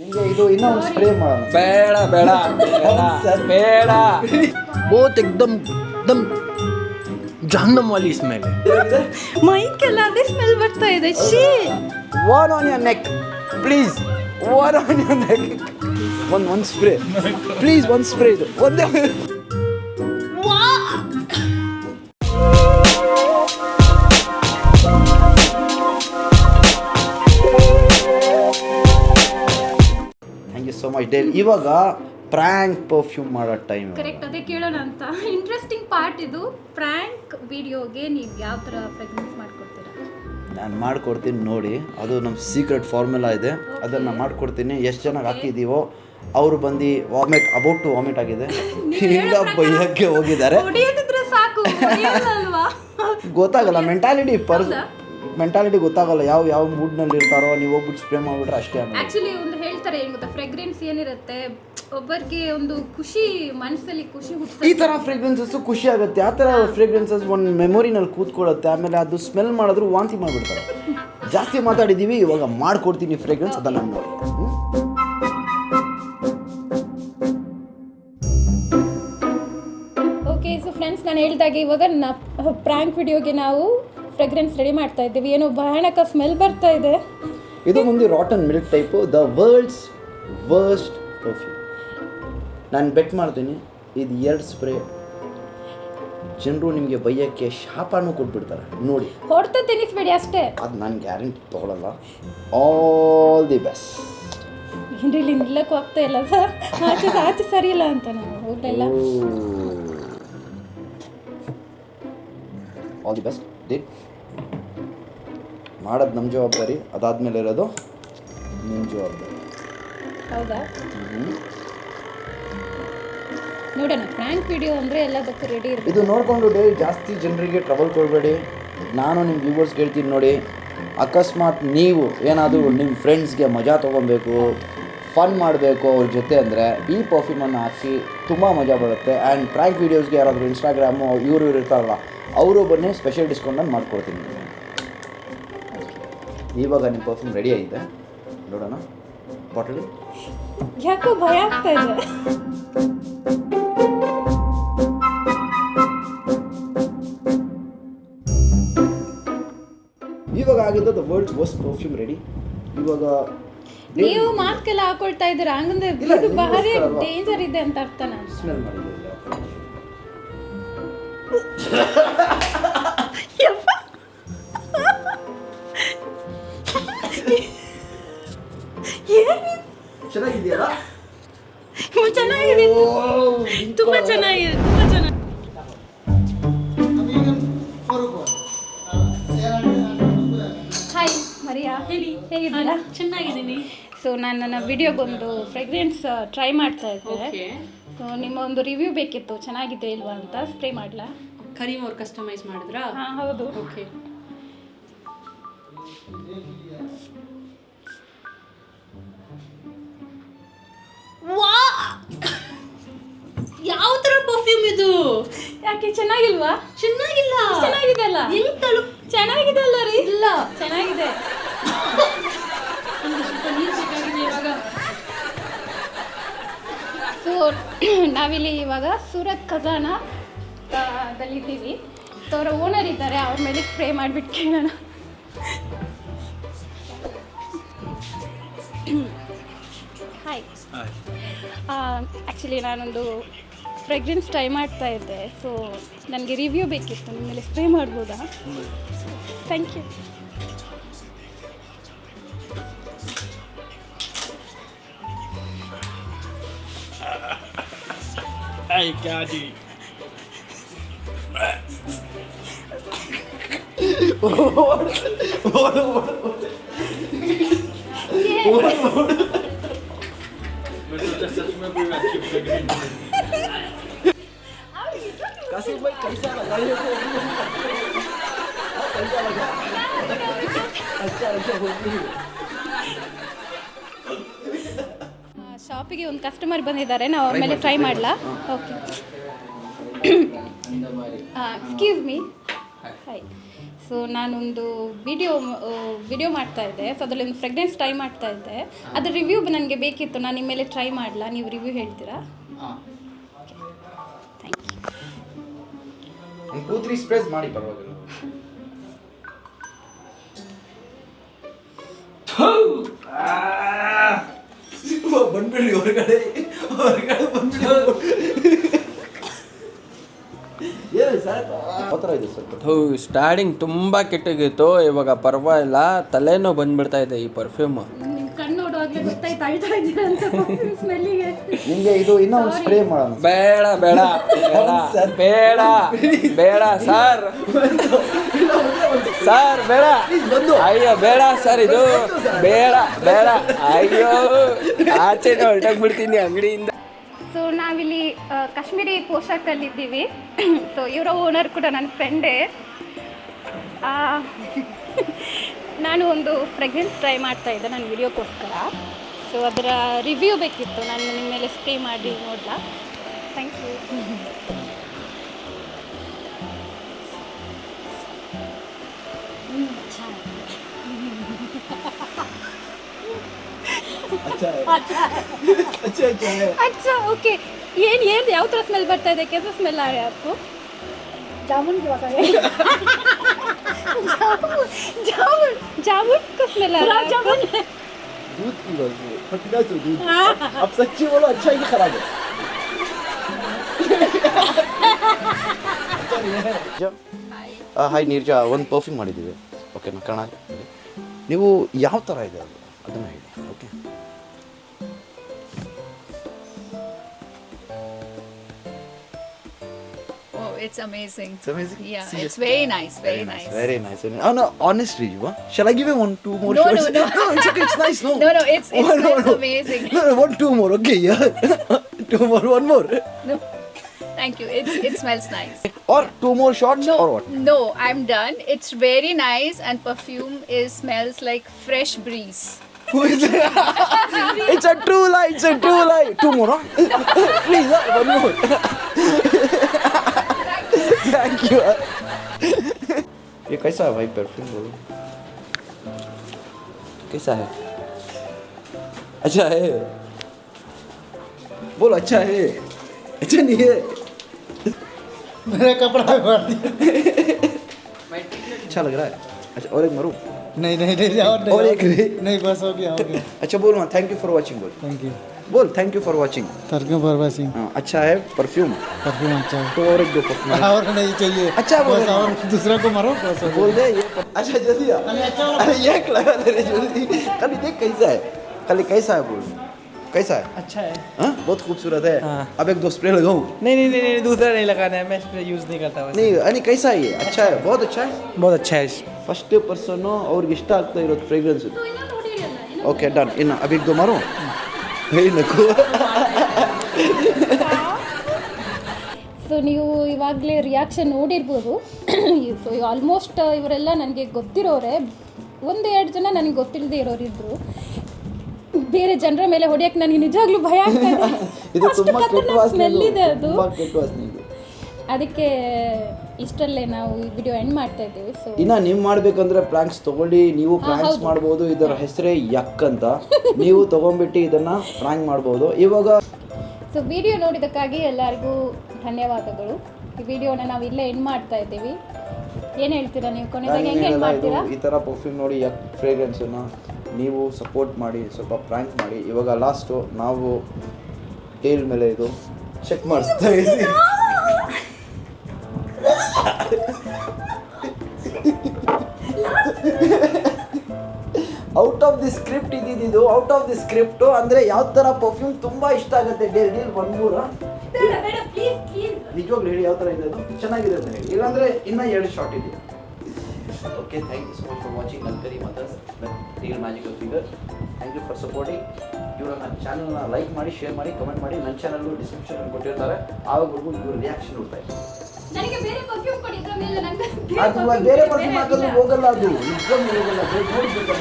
ನಿಮಗೆ ಇದು ಇನ್ನೊಂದು ಸ್ಪ್ರೇ ಮಾಡೋಣ. ಬೇಡ ಬೇಡ ಬೇಡ ಬೋತ್ एकदम ಜಹನ್ನಮ್ ವಾಲಿ ಸ್ಮೆಲ್. ಮೈಕೆಲ್ಲ ಅದೇ ಸ್ಮೆಲ್ ಬರ್ತಾ ಇದೆ. She one on your neck please, one on your neck. ಒಂದು ಸ್ಪ್ರೇ ಪ್ಲೀಸ್, ಒಂದು ಸ್ಪ್ರೇ ಇದು ಒಂದೇ. ಥ್ಯಾಂಕ್ ಯು ಸೋ ಮಚ್ ಡೇಲ್. ಇವಾಗ ಪ್ರ್ಯಾಂಕ್ ಪರ್ಫ್ಯೂಮ್ ಮಾಡೋ ಟೈಮ್. ಕರೆಕ್ಟ್, ಅದೇ ಕೇಳೋಣ ಅಂತ. ಇಂಟ್ರೆಸ್ಟಿಂಗ್ ಪಾರ್ಟ್ ಇದು. ಪ್ರ್ಯಾಂಕ್ ವಿಡಿಯೋಗೆ ನೀವು ಯಾವ ಥರ ಫ್ರೆಗ್ರೆನ್ಸ್ ಮಾಡ್ಕೊಡ್ತೀರಾ? ನಾನು ಮಾಡಿಕೊಡ್ತೀನಿ ನೋಡಿ. ಅದು ನಮ್ಮ ಸೀಕ್ರೆಟ್ ಫಾರ್ಮುಲಾ ಇದೆ, ಅದನ್ನು ಮಾಡಿಕೊಡ್ತೀನಿ. ಎಷ್ಟು ಚೆನ್ನಾಗಿ ಹಾಕಿದ್ದೀವೋ ಅವರು ಬಂದು ವಾಮಿಟ್ ಅಬೌಟ್ ಟು ವಾಮಿಟ್ ಆಗಿದೆ, ಈಗ ಬೈಯಕ್ಕೆ ಹೋಗಿದ್ದಾರೆ. ಸಾಕು ಅಲ್ವಾ? ಗೊತ್ತಾಗಲ್ಲ ಮೆಂಟಾಲಿಟಿ ಗೊತ್ತಾಗಲ್ಲ. ಯಾವ ಮೂಡ್ನಲ್ಲಿ ಇರ್ತಾರೋ ನೀವು ಹೋಗ್ಬಿಟ್ಟು ಸ್ಪ್ರೇ ಮಾಡಿಬಿಟ್ರೆ ಅಷ್ಟೇ. ಆ್ಯಕ್ಚುಲಿ ಒಂದು ಹೇಳ್ತಾರೆ ಏನು ಗೊತ್ತಾ, ಫ್ರೆಗ್ರೆನ್ಸ್ ಏನಿರುತ್ತೆ ಒಬ್ಬರಿಗೆ ಒಂದು ಖುಷಿ, ಮನಸ್ಸಲ್ಲಿ ಖುಷಿ ಹುಟ್ಟುತ್ತೆ. ಈ ಥರ ಫ್ರೇಗ್ರೆನ್ಸಸ್ಸು ಖುಷಿ ಆಗುತ್ತೆ. ಆ ಥರ ಫ್ರೇಗ್ರೆನ್ಸಸ್ ಒಂದು ಮೆಮೊರಿನಲ್ಲಿ ಕೂತ್ಕೊಳ್ಳುತ್ತೆ. ಆಮೇಲೆ ಅದು ಸ್ಮೆಲ್ ಮಾಡಿದ್ರು ವಾಂತಿ ಮಾಡಿಬಿಡ್ತಾರೆ. ಜಾಸ್ತಿ ಮಾತಾಡಿದ್ದೀವಿ, ಇವಾಗ ಮಾಡಿಕೊಡ್ತೀನಿ ಫ್ರೇಗ್ರೆನ್ಸ್, ಅದನ್ನು ನೋಡಿ. ಓಕೆ, ಸೊ ಫ್ರೆಂಡ್ಸ್, ನಾನು ಹೇಳಿದಾಗೆ ಇವಾಗ ಪ್ರ್ಯಾಂಕ್ ವಿಡಿಯೋಗೆ ನಾವು ಫ್ರೆಗ್ರೆನ್ಸ್ ರೆಡಿ ಮಾಡ್ತಾ ಇದ್ದೀವಿ. ಏನೋ ಭಯಾನಕ ಸ್ಮೆಲ್ ಬರ್ತಾ ಇದೆ. ಇದು ಮುಂದೆ rotten milk type, the world's worst perfume. ನಾನು ಬೆಟ್ ಮಾಡ್ತೀನಿ ಇದು 2 ಸ್ಪ್ರೇ ಜನರು ನಿಮಗೆ ಬೈಯಕ್ಕೆ ಶಾಪನೂ ಕೊಟ್ಬಿಡ್ತಾರೆ ನೋಡಿ. ಹೊಡ್ತಾ ತಿನ್ನಿಸ್ಬೇಡಿ ಅಷ್ಟೇ, ಅದು ನಾನು ಗ್ಯಾರಂಟಿ ತೊಗೊಳಲ್ಲ. All the best. ಏನ್ರಿ ಇಲ್ಲಿ ನಿಲ್ಲಕ್ಕೂ ಆಗ್ತಾ ಇಲ್ಲ ಸರ್, ಆಚೆ ಸರಿ ಇಲ್ಲ ಅಂತ ನಾವು ಹೋಗ್ಲಿಲ್ಲ. All the best. ಮಾಡೋದು ನಮ್ಮ ಜವಾಬ್ದಾರಿ, ಅದಾದಮೇಲೆ ಇರೋದು ನಿಮ್ಮ ಜವಾಬ್ದಾರಿ. ಹೌದಾ? ನೋಡೋಣ. ಫ್ರ್ಯಾಂಕ್ ವಿಡಿಯೋ ಅಂದರೆ ಎಲ್ಲದಕ್ಕೂ ರೆಡಿ ಇರಬೇಕು. ಇದು ನೋಡಿಕೊಂಡು ಡೈಲಿ ಜಾಸ್ತಿ ಜನರಿಗೆ ಟ್ರಬಲ್ ಕೊಡಬೇಡಿ. ನಾನು ನಿಮ್ಮ ವ್ಯೂವರ್ಸ್ಗೆ ಹೇಳ್ತೀನಿ ನೋಡಿ, ಅಕಸ್ಮಾತ್ ನೀವು ಏನಾದರೂ ನಿಮ್ಮ ಫ್ರೆಂಡ್ಸ್ಗೆ ಮಜಾ ತೊಗೊಬೇಕು, ಫನ್ ಮಾಡಬೇಕು ಅವ್ರ ಜೊತೆ ಅಂದರೆ ಈ ಪರ್ಫ್ಯೂಮನ್ನು ಹಾಕಿ ತುಂಬ ಮಜಾ ಬರುತ್ತೆ. ಆ್ಯಂಡ್ ಪ್ರ್ಯಾಂಕ್ ವೀಡಿಯೋಸ್ಗೆ ಯಾರಾದರೂ ಇನ್ಸ್ಟಾಗ್ರಾಮು ಇವರು ಇರ್ತಾರಲ್ಲ, ಅವರು ಬನ್ನಿ, ಸ್ಪೆಷಲ್ ಡಿಸ್ಕೌಂಟನ್ನು ಮಾಡಿಕೊಡ್ತೀನಿ. ಇವಾಗ ನಿಮ್ಮ ಪರ್ಫ್ಯೂಮ್ ರೆಡಿ ಆಗಿದೆ, ನೋಡೋಣ. ಬಾಟಲಿ ಯಾಕೋ ಭಯ ಆಗ್ತಾ ಇದೆ. ಇವಾಗ ಆಗಿದ್ದು the world's worst perfume ready. ಇವಾಗ ನೀವು ಮಾಸ್ಕ್ ಎಲ್ಲ ಹಾಕೊಳ್ತಾ ಇದ್ದೀರಾ, ಹಂಗಂದ್ರೆ ಇದು ಭಾರಿ ಡೇಂಜರ್ ಇದೆ ಅಂತ ಅರ್ಥ. ನಾನು ಸ್ಮೆಲ್ ಮಾಡಿದ್ದೆ. ಚೆನ್ನಾಗಿದೆಯಲ್ಲ? ಚೆನ್ನಾಗಿದೆ, ತುಂಬ ಚೆನ್ನಾಗಿದೆ, ತುಂಬ ಚೆನ್ನಾಗಿ. ಹಾಯ್ ಮರಿಯಾ, ಹೇಗಿದ್ದೀರಾ? ಚೆನ್ನಾಗಿದ್ದೀನಿ. ಸೊ ನಾನು ನನ್ನ ವಿಡಿಯೋಗೊಂದು ಫ್ರೆಗ್ರೆನ್ಸ್ ಟ್ರೈ ಮಾಡ್ತಾ ಇದ್ದೆ. ಸೊ ನಿಮ್ಮ ಒಂದು ರಿವ್ಯೂ ಬೇಕಿತ್ತು, ಚೆನ್ನಾಗಿದೆ ಇಲ್ವಾ ಅಂತ. ಸ್ಪ್ರೇ ಮಾಡಲಾ? ಕರೀಮ್ ಅವ್ರು ಕಸ್ಟಮೈಸ್ ಮಾಡಿದ್ರಾ? ಹಾಂ ಹೌದು. ಓಕೆ. ಯಾವ ತರ ಪರ್ಫ್ಯೂಮ್ ಇದು? ಯಾಕೆ ಚೆನ್ನಾಗಿಲ್ವಾ? ಚೆನ್ನಾಗಿಲ್ಲ. ಚೆನ್ನಾಗಿದೆ ಅಲ್ಲ? ಎಂತಲು ಚೆನ್ನಾಗಿದೆ ಅಲ್ಲ ರೀ? ಇಲ್ಲ, ಚೆನ್ನಾಗಿದೆ. ಸೊ ನಾವಿಲ್ಲಿ ಇವಾಗ ಸೂರತ್ ಖಜಾನ ದಲ್ಲಿದ್ದೀವಿ. ಸೊ ಅವರ ಓನರ್ ಇದ್ದಾರೆ, ಅವ್ರ ಮೇಲೆ ಸ್ಪ್ರೇ ಮಾಡಿಬಿಟ್ಟು ಕೇಳೋಣ. ಹಾಯ್. ಆ್ಯಕ್ಚುಲಿ ನಾನೊಂದು ಫ್ರೆಗ್ರೆನ್ಸ್ ಟ್ರೈ ಮಾಡ್ತಾ ಇದ್ದೆ. ಸೊ ನನಗೆ ರಿವ್ಯೂ ಬೇಕಿತ್ತು, ನಿಮ್ಮ ಮೇಲೆ ಸ್ಪ್ರೇ ಮಾಡ್ಬೋದಾ? Thank you. Hey, Gadi. ಶಾಪಿಗೆ ಒಂದು ಕಸ್ಟಮರ್ ಬಂದಿದ್ದಾರೆ, ನಾವು ಅವ್ರ ಮೇಲೆ ಟ್ರೈ ಮಾಡಲಾ? Okay. Excuse me. Hi. So ನಾನೊಂದು ವಿಡಿಯೋ ಮಾಡ್ತಾ ಇದ್ದೆ. ಸೊ ಅದರಲ್ಲಿ ಒಂದು ಫ್ರೆಗ್ರೆನ್ಸ್ ಟ್ರೈ ಮಾಡ್ತಾ ಇದ್ದೆ. ಅದ್ರ ರಿವ್ಯೂ ನನಗೆ ಬೇಕಿತ್ತು. ನಾನು ನಿಮ್ಮ ಮೇಲೆ ಟ್ರೈ ಮಾಡಲ, ನೀವು ರಿವ್ಯೂ ಹೇಳ್ತೀರಾ? Thank you. 2-3 ಸ್ಪ್ರೇಸ್ ಮಾಡಿ ಪರವಾಗಿಲ್ಲ. ಬಂದ್ಬಿಡಿ ಹೊರಗಡೆ ಬಂದ್ಬಿಡಿ. ಏನು ಸರ್ ಯಾವ ಥರ ಇದೆ ಸ್ವಲ್ಪ? ಸ್ಟಾರ್ಟಿಂಗ್ ತುಂಬ ಕೆಟ್ಟೋಗಿತ್ತು, ಇವಾಗ ಪರವಾಗಿಲ್ಲ. ತಲೆನೋ ಬಂದ್ಬಿಡ್ತಾ ಇದೆ ಈ ಪರ್ಫ್ಯೂಮ್. ನಿಮ್ಮ ಕಣ್ಣು ನೋಡುವಾಗಲೇ ಗೊತ್ತಾಯ್ತು ಅಳ್ತಾ ಇದ್ದೀರಾ ಅಂತ ಸ್ಮೆಲ್ಲಿಗೆ. ನಿಮಗೆ ಇದು ಇನ್ನೂ ಒಂದು ಸ್ಪ್ರೇ ಮಾಡೋಣ. ಬೇಡ ಬೇಡ ಬೇಡ ಬೇಡ ಬೇಡ ಸರ್ ಸರ್ ಬೇಡ. ಅಯ್ಯೋ ಬೇಡ ಸರ್, ಇದು ಬೇಡ ಬೇಡ. ಅಯ್ಯೋ ಆಚೆ ಹೊರಟೋಗ್ಬಿಡ್ತೀನಿ ಅಂಗಡಿಯಿಂದ. ಸೊ ನಾವಿಲ್ಲಿ ಕಾಶ್ಮೀರಿ ಪೋಷಾಕಲ್ಲಿದ್ದೀವಿ. ಸೊ ಇವರ ಓನರ್ ಕೂಡ ನನ್ನ ಫ್ರೆಂಡೇ. ನಾನು ಒಂದು ಫ್ರೆಗ್ರೆನ್ಸ್ ಟ್ರೈ ಮಾಡ್ತಾ ಇದ್ದೆ ನನ್ನ ವಿಡಿಯೋಕ್ಕೋಸ್ಕರ. ಸೊ ಅದರ ರಿವ್ಯೂ ಬೇಕಿತ್ತು, ನಾನು ನಿಮ್ಮ ಮೇಲೆ ಸ್ಪ್ರೇ ಮಾಡಿ ನೋಡಲಾ? Thank you. अच्छा ओके. ಏನು ಯಾವ ಥರ ಸ್ಮೆಲ್ ಬರ್ತಾ ಇದೆ? कैसा स्मेल आ रहा है आपको? जामुन की बात है. जामुन जामुन का स्मेल आ रहा है. जामुन दूध की बात है, फटना तो दूध. अब सच्ची बोलो, अच्छा है कि खराब है? ಹಾಯ್ ನೀರ್ಜಾ, ಒಂದು ಪರ್ಫ್ಯೂಮ್ ಮಾಡಿದ್ದೀವಿ. ಓಕೆನಾ ಕಣ? ನೀವು ಯಾವ ಥರ ಇದೆ ಅದು ಅದನ್ನು ಹೇಳಿ. Okay Oh, it's amazing. It's amazing. Yeah, See, it's very nice, very nice. Very nice. Oh no, honestly, you shall I give you 1-2 more No, shots? no. No, it's okay, it's nice. No, No, it smells amazing. No, 1-2 more. Okay, yeah. 2 more, 1 more. No, thank you. It smells nice. Or 2 more shots or what? No, I'm done. It's very nice, and perfume smells like fresh breeze. Who is it? It's a true lie. It's a true lie. 2 more, huh? Please, 1 more. Thank you. ये कैसा है भाई perfume? बोलो कैसा है? अच्छा है? बोलो अच्छा है? अच्छा नहीं है? मेरा कपड़ा फाड़ दिया. अच्छा लग रहा है. अच्छा और एक मारूं? नहीं नहीं नहीं और एक रे? नहीं बस हो गया अच्छा बोलो ना, थैंक यू फॉर वॉचिंग. बोल थैंक यू बोल thank you for watching. Thank you for watching. अच्छा है परफ्यूम? परफ्यूम अच्छा है. तो और एक दो परफ्यूम और नहीं चाहिए. अच्छा बस बोलो. और दूसरा को मारो बस हो गया. बोल दे ये. अच्छा जल्दी आ. अरे ये लगा दे जल्दी. कल देख कैसा है, कल कैसा है बोल. कैसा है? अच्छा है. हाँ बहुत खूबसूरत है. हाँ. अब एक 2 स्प्रे लगाऊं? नहीं दूसरा नहीं लगाना है, मैं स्प्रे यूज़ नहीं करता. नहीं अरे कैसा है ये? अच्छा है, बहुत अच्छा है. बहुत अच्छा है. ಫಸ್ಟ್ ಪರ್ಸನ್ನು ಅವ್ರಿಗೆ ಇಷ್ಟ ಆಗ್ತಾ ಇರೋದು ಫ್ರೇಗ್ರೆನ್ಸ್. Okay done. ಇನ್ನು ಅಭಿಗ್ ದೋ ಮಾರು. ಏನಕ್ಕೂ ಸೊ ನೀವು ಇವಾಗಲೇ ರಿಯಾಕ್ಷನ್ ನೋಡಿರ್ಬೋದು. ಸೊ ಆಲ್ಮೋಸ್ಟ್ ಇವರೆಲ್ಲ ನನಗೆ ಗೊತ್ತಿರೋರೆ. 1-2 ಜನ ನನಗೆ ಗೊತ್ತಿಲ್ಲದೆ ಇರೋರಿದ್ರು. ಬೇರೆ ಜನರ ಮೇಲೆ ಹೊಡೆಯೋಕ್ಕೆ ನನಗೆ ನಿಜವಾಗ್ಲೂ ಭಯ ಆಗ್ತಾ ಇದೆ. ಇದು ತುಂಬಾ ಕೆಟ್ಟ ವಾಸನೆ. ಸ್ಮೆಲ್ ಇದೆ ಅದು. ತುಂಬಾ ಕೆಟ್ಟ ವಾಸನೆ ಇದು. ಅದಕ್ಕೆ ಇಷ್ಟರಲ್ಲೇ ನಾವು ಈ ವಿಡಿಯೋ ಎಂಡ್ ಮಾಡ್ತಾ ಇದ್ದೀವಿ. ಸೊ ಇನ್ನು ನೀವು ಮಾಡಬೇಕಂದ್ರೆ ಪ್ರ್ಯಾಂಕ್ಸ್ ತೊಗೊಳ್ಳಿ, ನೀವು ಪ್ರ್ಯಾಂಕ್ಸ್ ಮಾಡ್ಬೋದು. ಇದರ ಹೆಸರೇ ಯಕ್ ಅಂತ. ನೀವು ತೊಗೊಂಡ್ಬಿಟ್ಟು ಇದನ್ನು ಪ್ರ್ಯಾಂಕ್ ಮಾಡ್ಬೋದು. ಇವಾಗ ಸೊ ವಿಡಿಯೋ ನೋಡಿದ್ದಕ್ಕಾಗಿ ಎಲ್ಲರಿಗೂ ಧನ್ಯವಾದಗಳು. ಈ ವಿಡಿಯೋನ ನಾವು ಇಲ್ಲೇ ಎಂಡ್ ಮಾಡ್ತಾ ಇದ್ದೀವಿ. ಏನು ಹೇಳ್ತೀರಾ ನೀವು ಕೊನೆದಾಗ? ಹೆಂಗೆ ಎಂಡ್ ಮಾಡ್ತೀರಾ? ಈ ಥರ ಪರ್ಫ್ಯೂಮ್ ನೋಡಿ ಯಕ್ ಫ್ರೇಗ್ರೆನ್ಸನ್ನು ನೀವು ಸಪೋರ್ಟ್ ಮಾಡಿ, ಸ್ವಲ್ಪ ಪ್ರ್ಯಾಂಕ್ ಮಾಡಿ. ಇವಾಗ ಲಾಸ್ಟು ನಾವು ಟೇಲ್ ಮೇಲೆ ಇದು ಚೆಕ್ ಮಾಡಿಸ್ತಾ ಇದ್ದೀವಿ. ಔಟ್ ಆಫ್ ದಿ ಸ್ಕ್ರಿಪ್ಟ್ ಇದ್ದಿದ್ದು. ಔಟ್ ಆಫ್ ದಿ ಸ್ಕ್ರಿಪ್ಟು ಅಂದರೆ ಯಾವ ಥರ ಪರ್ಫ್ಯೂಮ್ ತುಂಬ ಇಷ್ಟ ಆಗುತ್ತೆ. ಡೇಲ್ 1 ಮೂರ ನಿಜವಾಗ್ಲೂ ಹೇಳಿ ಯಾವ ಥರ ಇದೆ ಅದು. ಚೆನ್ನಾಗಿದೆ ಅಂತ ಹೇಳಿ, ಇಲ್ಲಾಂದರೆ ಇನ್ನೂ 2 ಶಾರ್ಟ್ ಇದೆ. Okay, thank you so much for watching ಅಲ್ಕರಿ mothers real magical figure. Thank you for supporting. ಇವರ ನನ್ನ ಚಾನಲ್ನ ಲೈಕ್ ಮಾಡಿ, ಶೇರ್ ಮಾಡಿ, ಕಮೆಂಟ್ ಮಾಡಿ. ನನ್ನ ಚಾನಲ್ಲು ಡಿಸ್ಕ್ರಿಪ್ಷನಲ್ಲಿ ಕೊಟ್ಟಿರ್ತಾರೆ. ಆವಾಗವರೆಗೂ ಇವ್ರ ರಿಯಾಕ್ಷನ್ ನೋಡ್ತಾ ಇದ್ದೀನಿ. ನನಗೆ ಬೇರೆ ಪರ್ಫ್ಯೂಮ್ ಕೊಡಿ. ಅದು ಬೇರೆ ಪರ್ಫ್ಯೂಮ್ ಹಾಕಿದ್ರೆ ಹೋಗಲ್ಲ, ಅದು ನಿಜವಾಗ್ಲೂ ಹೋಗಲ್ಲ. ನೋಡ್ಬೇಕು.